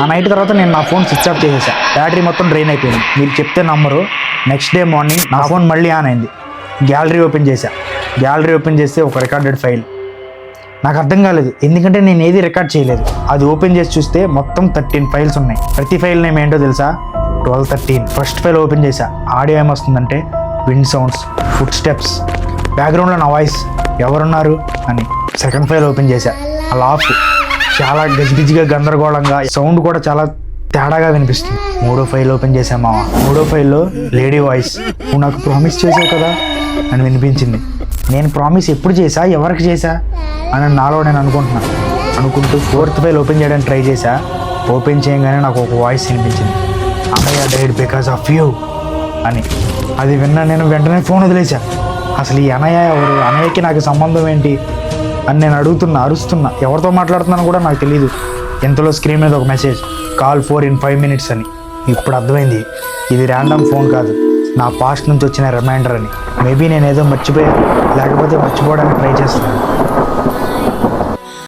ఆ నైట్ తర్వాత నేను నా ఫోన్ స్విచ్ ఆఫ్ చేసేసా. బ్యాటరీ మొత్తం డ్రైన్ అయిపోయింది. మీరు చెప్తే నమ్మరు, నెక్స్ట్ డే మార్నింగ్ నా ఫోన్ మళ్ళీ ఆన్ అయింది. గ్యాలరీ ఓపెన్ చేశా. గ్యాలరీ ఓపెన్ చేస్తే ఒక రికార్డెడ్ ఫైల్. నాకు అర్థం కాలేదు, ఎందుకంటే నేను ఏది రికార్డ్ చేయలేదు. అది ఓపెన్ చేసి చూస్తే మొత్తం 13 ఫైల్స్ ఉన్నాయి. ప్రతి ఫైల్ నేమ్ ఏంటో తెలుసా? 1213. ఫస్ట్ ఫైల్ ఓపెన్ చేశా. ఆడియో ఏమొస్తుందంటే విండ్ సౌండ్స్, ఫుట్ స్టెప్స్, బ్యాక్గ్రౌండ్లో నా వాయిస్, ఎవరున్నారు అని. సెకండ్ ఫైల్ ఓపెన్ చేశా. ఆ లాఫ్ చాలా గజిబిజిగా గందరగోళంగా, సౌండ్ కూడా చాలా తేడాగా వినిపిస్తుంది. మూడో ఫైల్ ఓపెన్ చేశా మావా. మూడో ఫైల్లో లేడీ వాయిస్, నువ్వు నాకు ప్రామిస్ చేసావు కదా అని వినిపించింది. నేను ప్రామిస్ ఎప్పుడు చేశా, ఎవరికి చేశా అని నాలో నేను అనుకుంటూ ఫోర్త్ ఫైల్ ఓపెన్ చేయడానికి ట్రై చేశా. ఓపెన్ చేయగానే నాకు ఒక వాయిస్ వినిపించింది, అన్నయ్య డైడ్ బికాస్ ఆఫ్ యూ అని. అది విన్నా నేను వెంటనే ఫోన్ వదిలేసా. అసలు ఈ అన్నయ్య ఎవరు, అన్నయ్యకి నాకు సంబంధం ఏంటి అని నేను అరుస్తున్నా. ఎవరితో మాట్లాడుతున్నాను కూడా నాకు తెలియదు. ఎంతలో స్క్రీన్ మీద ఒక మెసేజ్, కాల్ 4 in 5 minutes అని. ఇప్పుడు అర్థమైంది, ఇది ర్యాండమ్ ఫోన్ కాదు, నా పాస్ట్ నుంచి వచ్చిన రిమైండర్ అని. మేబీ నేను ఏదో మర్చిపోయాను, లేకపోతే మర్చిపోవడానికి ట్రై చేస్తున్నాను.